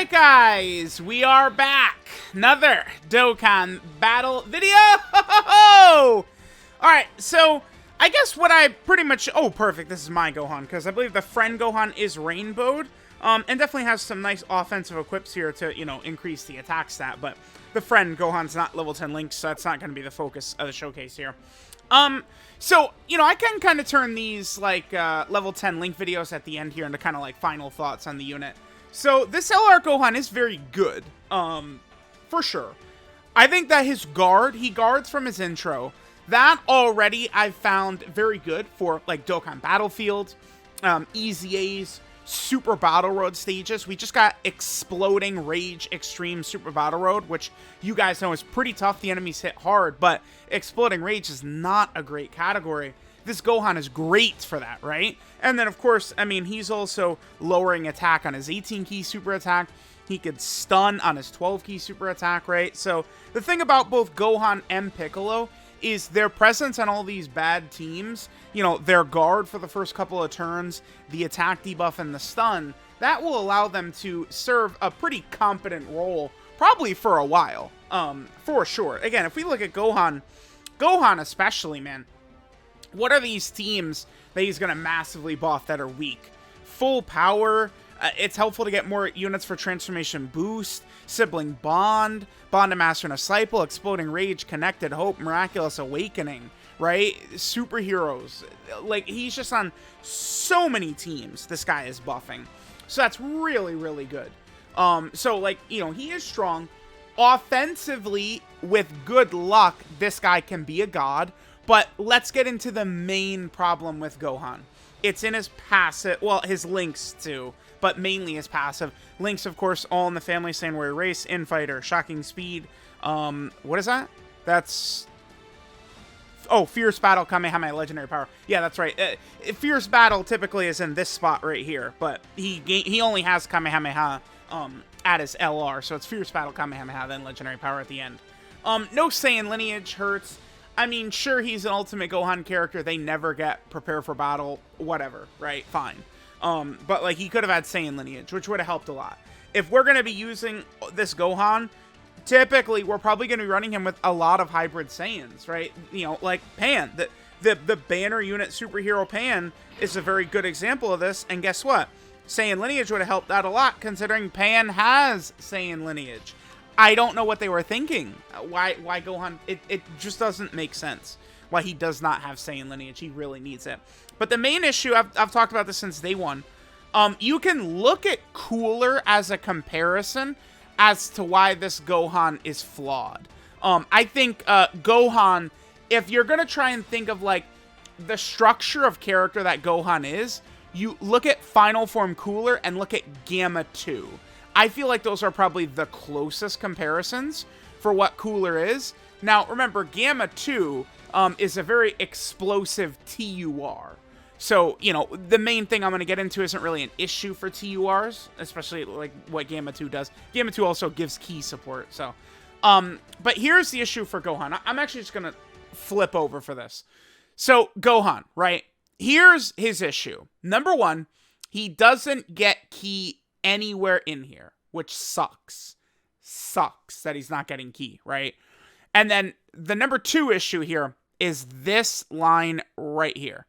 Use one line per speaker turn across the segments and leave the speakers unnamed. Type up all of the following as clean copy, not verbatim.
Alright guys, we are back. Another Dokkan battle video. Alright, so I guess what I pretty much... Oh, perfect, this is my Gohan, because I believe the friend Gohan is rainbowed. And definitely has some nice offensive equips here to, you know, increase the attack stat. But the friend Gohan's not level 10 Link, so that's not going to be the focus of the showcase here. So, you know, I can kind of turn these, like, level 10 Link videos at the end here into kind of, like, final thoughts on the unit. So, this LR Gohan is very good, for sure. I think that his guard, he guards from his intro. That already I've found very good for, like, Dokkan Battlefield, Easy A's, Super Battle Road stages. We just got Exploding Rage Extreme Super Battle Road, which you guys know is pretty tough. The enemies hit hard, but Exploding Rage is not a great category. This Gohan is great for that, right? And then, of course, I mean, he's also lowering attack on his 18-key super attack. He could stun on his 12-key super attack, right? So, the thing about both Gohan and Piccolo is their presence on all these bad teams, you know, their guard for the first couple of turns, the attack debuff, and the stun, that will allow them to serve a pretty competent role, probably for a while, for sure. Again, if we look at Gohan especially, man, what are these teams that he's going to massively buff that are weak? Full power, it's helpful to get more units for transformation boost, sibling bond, bond of master and disciple, exploding rage, connected hope, miraculous awakening, right? Superheroes, like he's just on so many teams this guy is buffing, so that's really, really good. So like, you know, he is strong offensively. With good luck, this guy can be a god. But let's get into the main problem with Gohan. It's in his passive, well, his links too, but mainly his passive. Links, of course, all in the family, Sandway Race, Infighter, Shocking Speed. What is that? That's... Oh, Fierce Battle, Kamehameha, Legendary Power. Yeah, that's right. Fierce Battle typically is in this spot right here, but he only has Kamehameha at his LR, so it's Fierce Battle, Kamehameha, then Legendary Power at the end. No Saiyan lineage hurts. I mean, sure, he's an Ultimate Gohan character. They never get Prepare for Battle, whatever, right? Fine. But, like, he could have had Saiyan lineage, which would have helped a lot. If we're going to be using this Gohan, typically, we're probably going to be running him with a lot of hybrid Saiyans, right? You know, like Pan. The banner unit superhero Pan is a very good example of this, and guess what? Saiyan lineage would have helped out a lot, considering Pan has Saiyan lineage. I don't know what they were thinking. Why Gohan? It just doesn't make sense. Why he does not have Saiyan lineage. He really needs it. But the main issue, I've talked about this since day one. You can look at Cooler as a comparison as to why this Gohan is flawed. I think Gohan, if you're going to try and think of like the structure of character that Gohan is, you look at Final Form Cooler and look at Gamma 2. I feel like those are probably the closest comparisons for what Cooler is. Now, remember, Gamma 2 is a very explosive TUR. So, you know, the main thing I'm going to get into isn't really an issue for TURs, especially like what Gamma 2 does. Gamma 2 also gives key support, so. But here's the issue for Gohan. I'm actually just going to flip over for this. So, Gohan, right? Here's his issue. Number one, he doesn't get key anywhere in here, which sucks. Sucks that he's not getting key, right? And then the number two issue here is this line right here.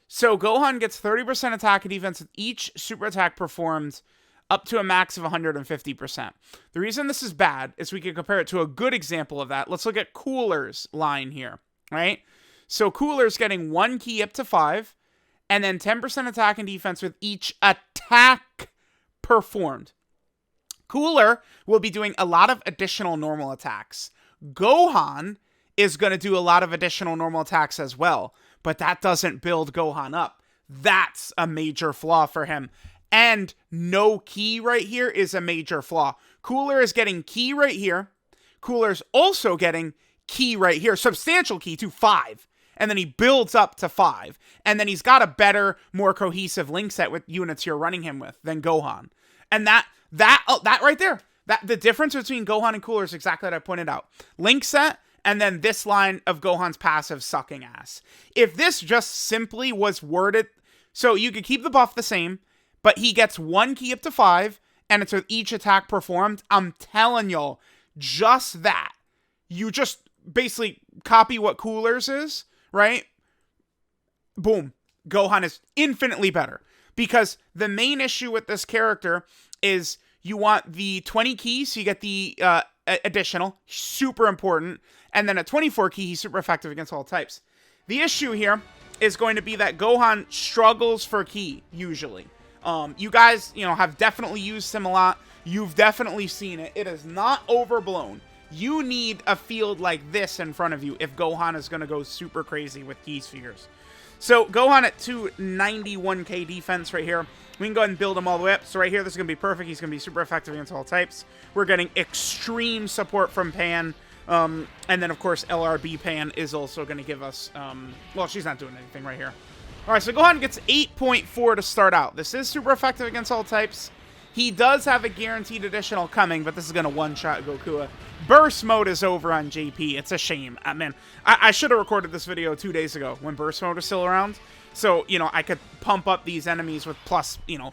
So Gohan gets 30% attack and defense with each super attack performed up to a max of 150%. The reason this is bad is we can compare it to a good example of that. Let's look at Cooler's line here, right? So Cooler's getting 1 key up to 5, and then 10% attack and defense with each attack performed. Cooler will be doing a lot of additional normal attacks. Gohan is going to do a lot of additional normal attacks as well, but that doesn't build Gohan up. That's a major flaw for him. And no key right here is a major flaw. Cooler is getting key right here. Cooler's also getting key right here. Substantial key to 5. And then he builds up to 5. And then he's got a better, more cohesive link set with units you're running him with than Gohan. And that right there, the difference between Gohan and Cooler is exactly what I pointed out. Link set, and then this line of Gohan's passive sucking ass. If this just simply was worded, so you could keep the buff the same, but he gets 1 key up to 5, and it's with each attack performed, I'm telling y'all, just that. You just basically copy what Cooler's is, right? Boom. Gohan is infinitely better. Because the main issue with this character is you want the 20 keys, so you get the additional, super important, and then a 24 key, he's super effective against all types. The issue here is going to be that Gohan struggles for ki, usually. You guys, have definitely used him a lot. You've definitely seen it. It is not overblown. You need a field like this in front of you if Gohan is going to go super crazy with ki spheres. So, Gohan at 291k defense right here. We can go ahead and build him all the way up. So right here, this is going to be perfect. He's going to be super effective against all types. We're getting extreme support from Pan. And then, of course, LRB Pan is also going to give us... well, she's not doing anything right here. All right, so Gohan gets 8.4 to start out. This is super effective against all types. He does have a guaranteed additional coming, but this is going to one-shot Goku. Burst mode is over on JP. It's a shame. Man, I should have recorded this video 2 days ago when burst mode was still around. So, I could pump up these enemies with plus, 2,000%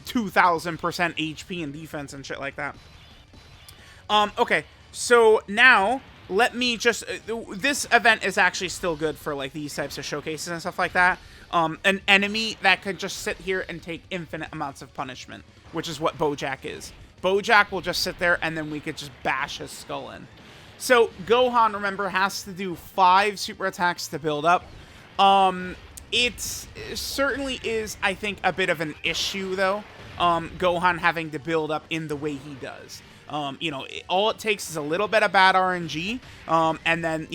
HP and defense and shit like that. Okay, so now let me just... this event is actually still good for, like, these types of showcases and stuff like that. An enemy that could just sit here and take infinite amounts of punishment, which is what Bojack is. Bojack will just sit there, and then we could just bash his skull in. So, Gohan, remember, has to do 5 super attacks to build up. It certainly is, I think, a bit of an issue, though. Gohan having to build up in the way he does. All it takes is a little bit of bad RNG, and then,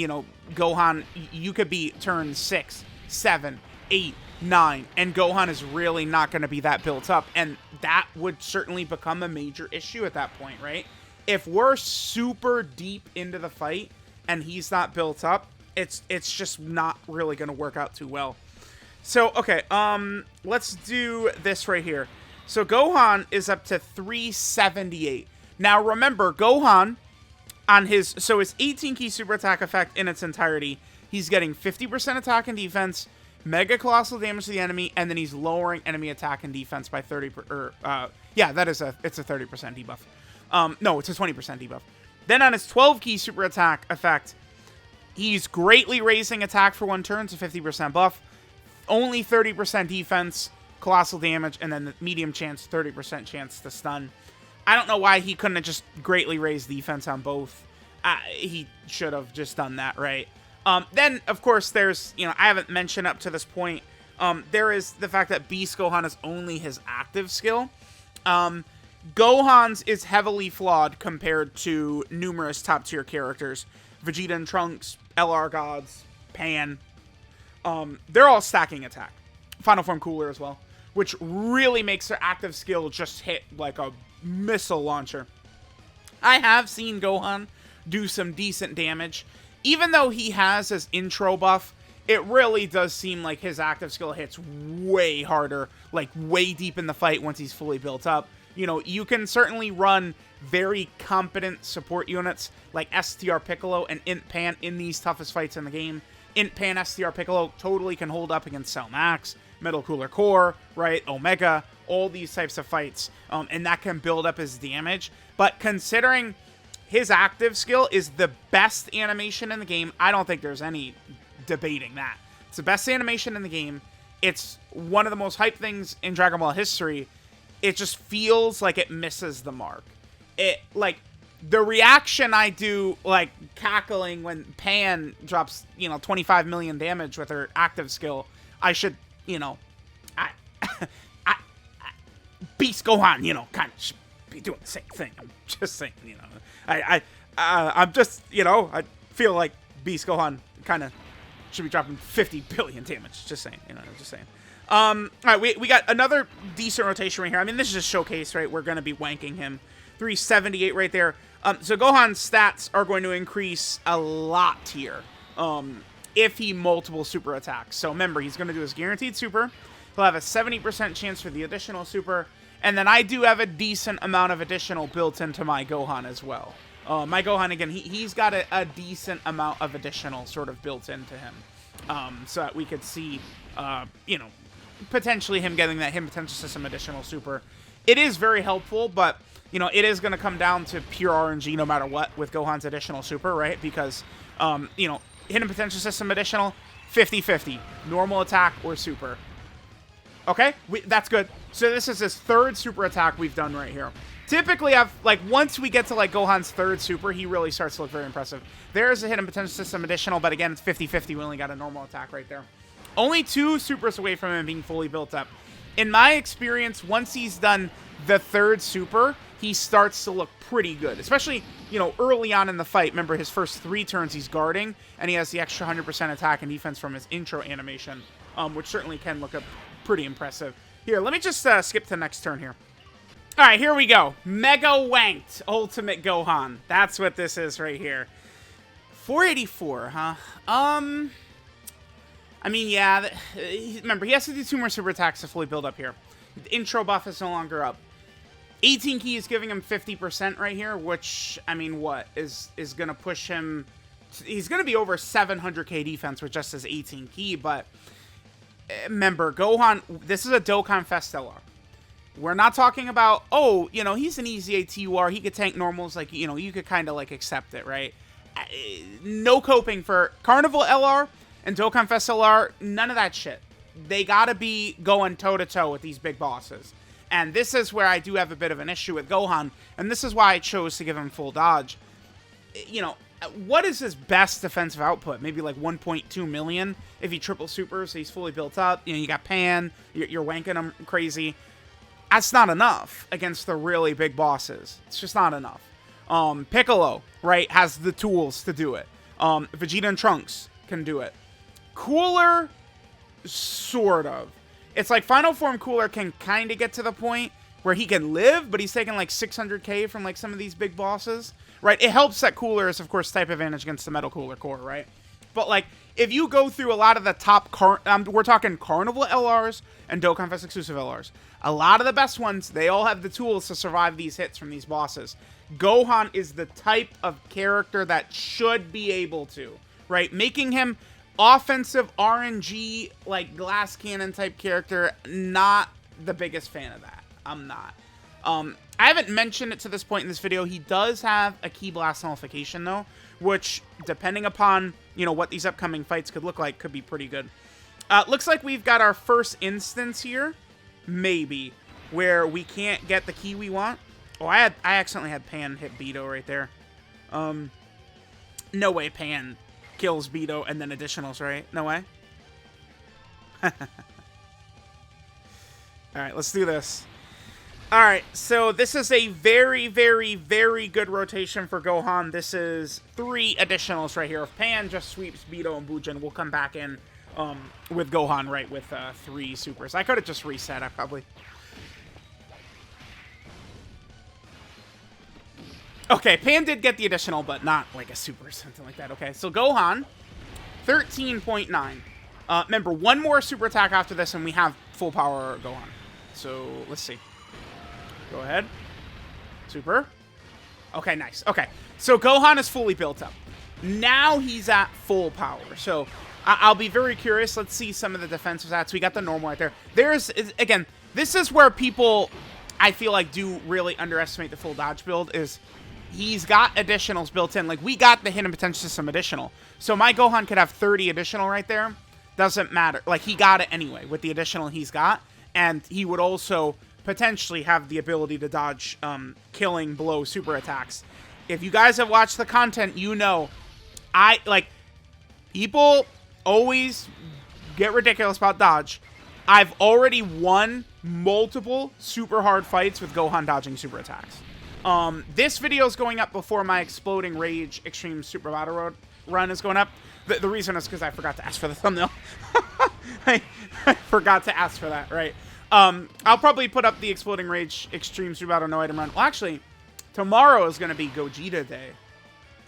Gohan, you could be turn 6, 7, 8, 9, and Gohan is really not going to be that built up, and that would certainly become a major issue at that point, right? If we're super deep into the fight and he's not built up, it's just not really going to work out too well. So, okay, let's do this right here. So Gohan is up to 378. Now, remember, Gohan, on his 18 key super attack effect in its entirety, he's getting 50% attack and defense, mega colossal damage to the enemy, and then he's lowering enemy attack and defense by 30%. Yeah, it's a 30% debuff. No, it's a 20% debuff. Then on his 12 key super attack effect, he's greatly raising attack for 1 turn to 50% buff, only 30% defense, colossal damage, and then the medium chance, 30% chance to stun. I don't know why he couldn't have just greatly raised defense on both. He should have just done that, right? Then, of course, there's, I haven't mentioned up to this point, there is the fact that Beast Gohan is only his active skill. Gohan's is heavily flawed compared to numerous top-tier characters. Vegeta and Trunks, LR Gods, Pan. They're all stacking attack. Final Form Cooler as well, which really makes their active skill just hit like a missile launcher. I have seen Gohan do some decent damage. Even though he has his intro buff, it really does seem like his active skill hits way harder, like way deep in the fight once he's fully built up. You can certainly run very competent support units like STR Piccolo and Int Pan in these toughest fights in the game. Int Pan STR Piccolo totally can hold up against Cell Max, Metal Cooler Core, right, Omega, all these types of fights, and that can build up his damage. But considering his active skill is the best animation in the game, I don't think there's any debating that. It's the best animation in the game. It's one of the most hyped things in Dragon Ball history. It just feels like it misses the mark. The reaction I do, like, cackling when Pan drops, 25 million damage with her active skill, I should, Beast Gohan, kind of should be doing the same thing. I'm just saying, I'm just, I feel like Beast Gohan kind of should be dropping 50 billion damage. Just saying, just saying. All right, we got another decent rotation right here. I mean, this is just showcase, right? We're going to be wanking him. 378 right there. So Gohan's stats are going to increase a lot here if he multiple super attacks. So remember, he's going to do his guaranteed super. He'll have a 70% chance for the additional super. And then I do have a decent amount of additional built into my Gohan as well. My Gohan, again, he's got a decent amount of additional sort of built into him. So that we could see, potentially him getting that Hidden Potential System additional super it is very helpful, but, you know, it is going to come down to pure RNG no matter what with Gohan's additional super, right? Because, you know, hidden potential system additional, 50-50. Normal attack or super. Okay, that's good. So this is his third super attack we've done right here. Typically, once we get to, like, Gohan's third super, he really starts to look very impressive. There's a hidden potential system additional, but again, it's 50-50. We only got a normal attack right there. Only 2 supers away from him being fully built up. In my experience, once he's done the third super, he starts to look pretty good. Especially, you know, early on in the fight. Remember, his first 3 turns he's guarding, and he has the extra 100% attack and defense from his intro animation, which certainly can look pretty impressive. Here, let me just skip to the next turn here. All right, here we go. Mega Wanked Ultimate Gohan. That's what this is right here. 484, huh? I mean, yeah. Remember, he has to do 2 more super attacks to fully build up here. The intro buff is no longer up. 18 key is giving him 50% right here, which, I mean, what? Is going to push him... He's going to be over 700k defense with just his 18 key, but... Remember, Gohan... This is a Dokkan Fest LR. We're not talking about, oh, you know, he's an easy ATUR. He could tank normals. Like, you know, you could kind of, like, accept it, right? No coping for Carnival LR and Dokkan Fest LR. None of that shit. They gotta be going toe-to-toe with these big bosses. And this is where I do have a bit of an issue with Gohan. And this is why I chose to give him full dodge. You know, what is his best defensive output? Maybe like 1.2 million if he triple supers, so he's fully built up. You know, you got Pan. You're wanking him crazy. That's not enough against the really big bosses. It's just not enough. Piccolo, right, has the tools to do it. Vegeta and Trunks can do it. Cooler, sort of. It's like Final Form Cooler can kind of get to the point where he can live, but he's taking like 600k from like some of these big bosses, right? It helps that Cooler is, of course, type advantage against the Metal Cooler core, right? But like, if you go through a lot of the top, we're talking Carnival LRs and Dokkan Fest exclusive LRs. A lot of the best ones, they all have the tools to survive these hits from these bosses. Gohan is the type of character that should be able to, right? Making him offensive RNG, like glass cannon type character, not the biggest fan of that. I'm not. I haven't mentioned it to this point in this video. He does have a Ki Blast Nullification, though, which, depending upon, you know, what these upcoming fights could look like, could be pretty good. Looks like we've got our first instance here, maybe, where we can't get the key we want. Oh, I accidentally had Pan hit Beto right there. No way Pan kills Beto and then additionals, right? No way. Alright, let's do this. Alright, so this is a very, very, very good rotation for Gohan. This is 3 additionals right here. If Pan just sweeps Beto and Bujin, we'll come back in with Gohan, right, with 3 supers. I could have just reset, I probably... Okay, Pan did get the additional, but not like a super or something like that. Okay, so Gohan, 13.9. Remember, 1 more super attack after this, and we have full power Gohan. So, let's see. Go ahead. Super. Okay, nice. Okay, so Gohan is fully built up. Now he's at full power. So, I'll be very curious. Let's see some of the defensive stats. We got the normal right there. Again, this is where people, I feel like, do really underestimate the full dodge build, is... He's got additionals built in. Like, we got the hidden potential system additional. So my Gohan could have 30 additional right there. Doesn't matter. Like, he got it anyway with the additional he's got. And he would also potentially have the ability to dodge killing blow super attacks. If you guys have watched the content, you know, people always get ridiculous about dodge. I've already won multiple super hard fights with Gohan dodging super attacks. This video is going up before my Exploding Rage Extreme Super Battle Road run is going up. The reason is because I forgot to ask for the thumbnail. I forgot to ask for that, right? I'll probably put up the Exploding Rage Extreme Super Battle No Item Run. Well, actually, tomorrow is going to be Gogeta Day.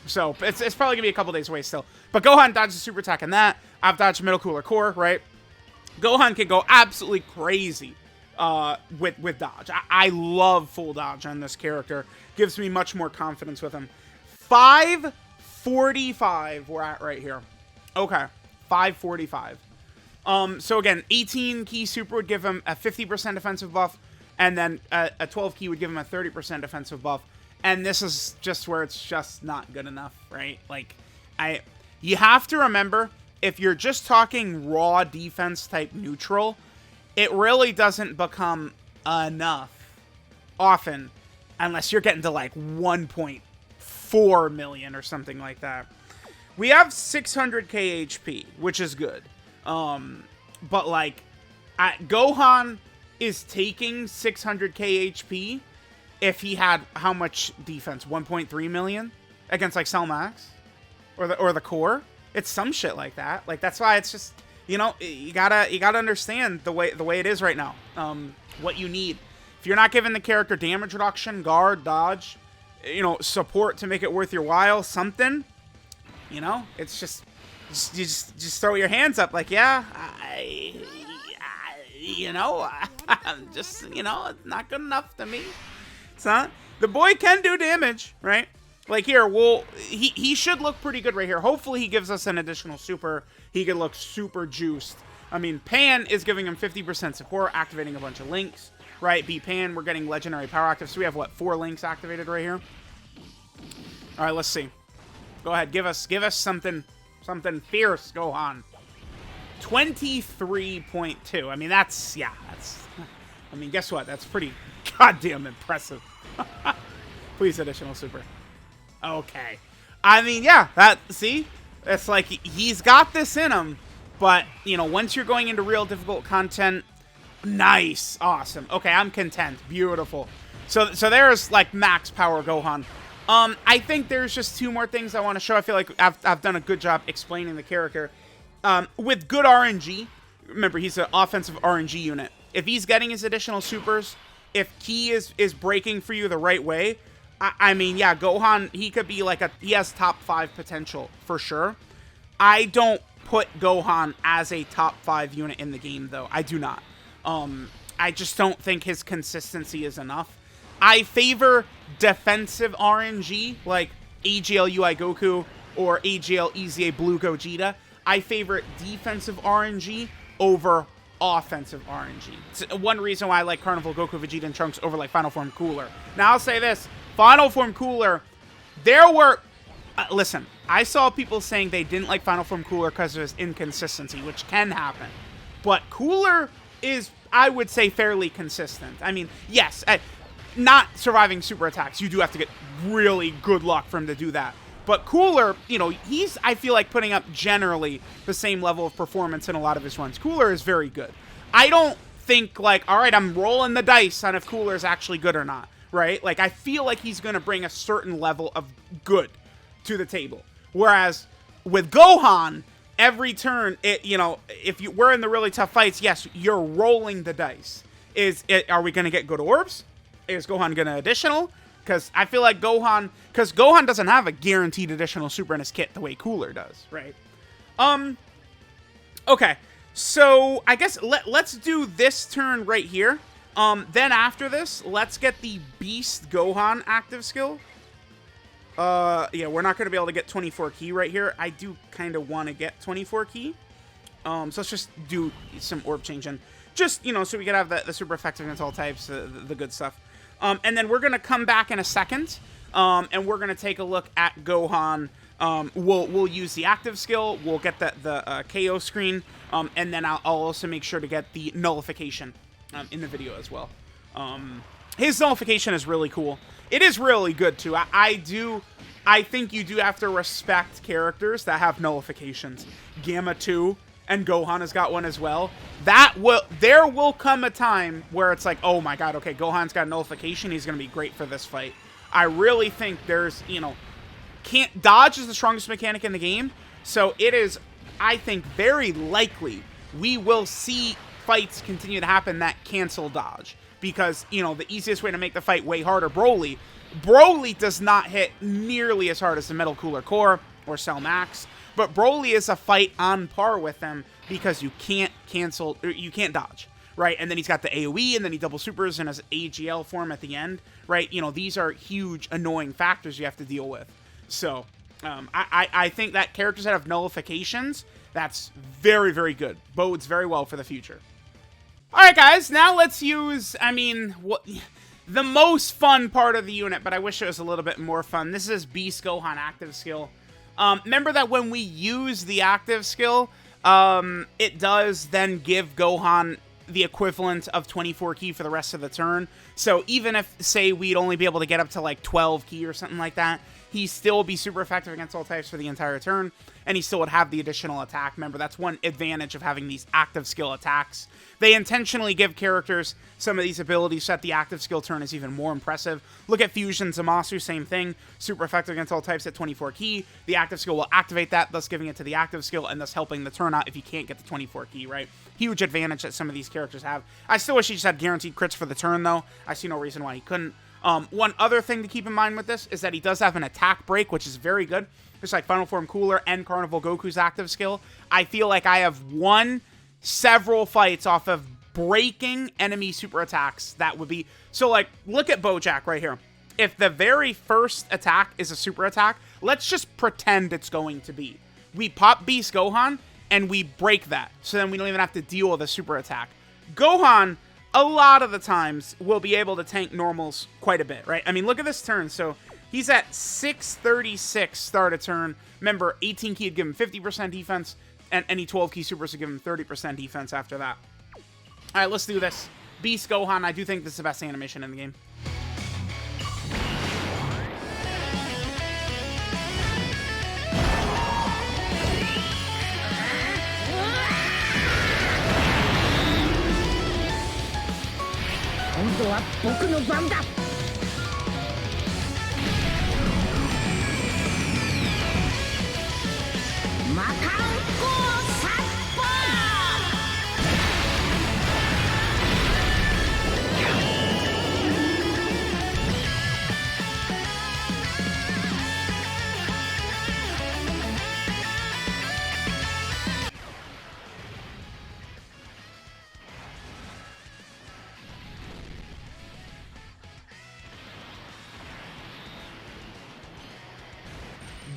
So, it's probably going to be a couple days away still. But Gohan dodges a super attack in that. I've dodged Middle Cooler Core, right? Gohan can go absolutely crazy. With dodge. I love full dodge on this character. Gives me much more confidence with him. 545 we're at right here. Okay, 545. So again, 18 key super would give him a 50% defensive buff. and then a 12 key would give him a 30% defensive buff. And this is just where it's just not good enough, right? Like, you have to remember, if you're just talking raw defense type neutral, it really doesn't become enough often unless you're getting to like 1.4 million or something like that. We have 600k HP, which is good. But like, Gohan is taking 600k HP if he had how much defense? 1.3 million against like Cell Max or the core. It's some shit like that. Like, that's why it's just, you know, you gotta understand the way it is right now. What you need. If you're not giving the character damage reduction, guard, dodge, you know, support to make it worth your while, something, you know, it's just throw your hands up like, yeah, you know, I'm just, you know, it's not good enough to me. It's not. The boy can do damage, right? Like here, he should look pretty good right here. Hopefully he gives us an additional super. He could look super juiced. I mean, Pan is giving him 50% support, activating a bunch of links, right? Pan, we're getting legendary power active. So we have, what, 4 links activated right here? All right, let's see. Go ahead, give us something fierce, Gohan. 23.2. I mean, that's, I mean, guess what? That's pretty goddamn impressive. Please, additional super. Okay. I mean, yeah, see? It's like, he's got this in him, but, you know, once you're going into real difficult content, nice. Awesome. Okay, I'm content. Beautiful. So there's, like, max power Gohan. I think there's just 2 more things I want to show. I feel like I've done a good job explaining the character. With good RNG, remember, he's an offensive RNG unit. If he's getting his additional supers, if Ki is breaking for you the right way, I mean, yeah, Gohan, he could be like he has top 5 potential for sure. I don't put Gohan as a top 5 unit in the game, though. I do not. I just don't think his consistency is enough. I favor defensive RNG, like AGL UI Goku or AGL EZA Blue Gogeta. I favor defensive RNG over offensive RNG. It's one reason why I like Carnival Goku, Vegeta, and Trunks over like Final Form Cooler. Now I'll say this, Final Form Cooler, there were, listen, I saw people saying they didn't like Final Form Cooler because of his inconsistency, which can happen. But Cooler is, I would say, fairly consistent. I mean, yes, not surviving super attacks. You do have to get really good luck for him to do that. But Cooler, you know, he's, I feel like, putting up generally the same level of performance in a lot of his runs. Cooler is very good. I don't think, like, all right, I'm rolling the dice on if Cooler is actually good or not, right? Like, I feel like he's going to bring a certain level of good to the table. Whereas with Gohan, every turn, you know, if we're in the really tough fights, yes, you're rolling the dice. Are we going to get good orbs? Is Gohan going to additional? Because I feel like Gohan doesn't have a guaranteed additional super in his kit the way Cooler does, right? Okay, so I guess let's do this turn right here. Then after this, let's get the Beast Gohan active skill. Yeah, we're not going to be able to get 24 key right here. I do kind of want to get 24 key. So let's just do some orb changing. Just, you know, so we can have the super effective against all types, the good stuff. And then we're going to come back in a second, and we're going to take a look at Gohan. We'll use the active skill, we'll get the KO screen, and then I'll also make sure to get the nullification in the video as well. His nullification is really cool. It is really good, too. I think you do have to respect characters that have nullifications. Gamma 2 and Gohan has got one as well. There will come a time where it's like, oh my god, okay, Gohan's got nullification, he's going to be great for this fight. I really think there's, you know, dodge is the strongest mechanic in the game, so it is, I think, very likely we will see fights continue to happen that cancel dodge. Because, you know, the easiest way to make the fight way harder, Broly does not hit nearly as hard as the Metal Cooler Core or Cell Max. But Broly is a fight on par with them because you can't cancel, or you can't dodge, right? And then he's got the AoE, and then he double supers in his AGL form at the end, right? You know, these are huge, annoying factors you have to deal with. So, I think that characters that have nullifications, that's very, very good. Bodes very well for the future. All right. right, guys, now let's use, I mean, what the most fun part of the unit, but I wish it was a little bit more fun. This is Beast Gohan active skill. Remember that when we use the active skill, it does then give Gohan the equivalent of 24 ki for the rest of the turn. So even if, say, we'd only be able to get up to like 12 ki or something like that, he still be super effective against all types for the entire turn, and he still would have the additional attack. Remember, that's one advantage of having these active skill attacks. They intentionally give characters some of these abilities so that the active skill turn is even more impressive. Look at Fusion Zamasu, same thing. Super effective against all types at 24 ki. The active skill will activate that, thus giving it to the active skill, and thus helping the turn out if you can't get the 24 ki, right? Huge advantage that some of these characters have. I still wish he just had guaranteed crits for the turn, though. I see no reason why he couldn't. One other thing to keep in mind with this is that he does have an attack break, which is very good. Just like Final Form Cooler and Carnival Goku's active skill. I feel like I have won several fights off of breaking enemy super attacks. That would be... So, like, look at Bojack right here. If the very first attack is a super attack, let's just pretend it's going to be. We pop Beast Gohan, and we break that. So then we don't even have to deal with a super attack. Gohan, a lot of the times, will be able to tank normals quite a bit, right? I mean, look at this turn. So he's at 636 start a turn. Remember, 18 ki would give him 50% defense, and any 12 ki supers would give him 30% defense after that. All right, let's do this. Beast Gohan, I do think this is the best animation in the game.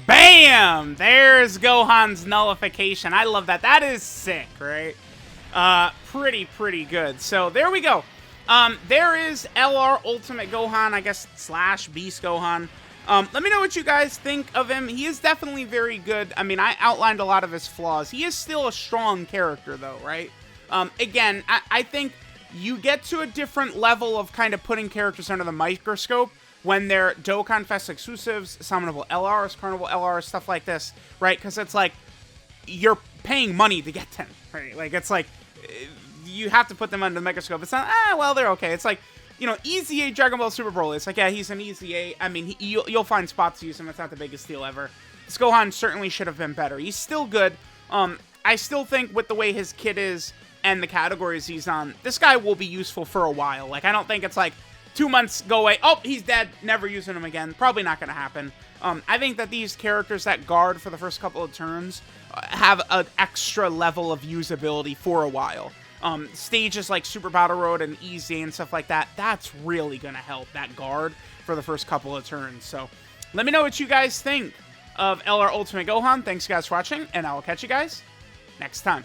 Bam! There's Gohan's Nullification. I love that. That is sick, right? Pretty good. So, there we go. There is LR Ultimate Gohan, I guess, / Beast Gohan. Let me know what you guys think of him. He is definitely very good. I mean, I outlined a lot of his flaws. He is still a strong character, though, right? Again, I think you get to a different level of kind of putting characters under the microscope when they're Dokkan Fest exclusives, summonable LRs, Carnival LRs, stuff like this, right? Because it's like, you're paying money to get them, right? Like, it's like, you have to put them under the microscope. It's not, well, they're okay. It's like, you know, Easy 8 Dragon Ball Super Broly. It's like, yeah, he's an Easy 8. I mean, you'll find spots to use him. It's not the biggest deal ever. This Gohan certainly should have been better. He's still good. I still think with the way his kit is and the categories he's on, this guy will be useful for a while. Like, I don't think it's like, 2 months go away. Oh, he's dead. Never using him again. Probably not going to happen. I think that these characters that guard for the first couple of turns have an extra level of usability for a while. Stages like Super Battle Road and Easy and stuff like that, that's really going to help that guard for the first couple of turns. So let me know what you guys think of LR Ultimate Gohan. Thanks guys for watching, and I will catch you guys next time.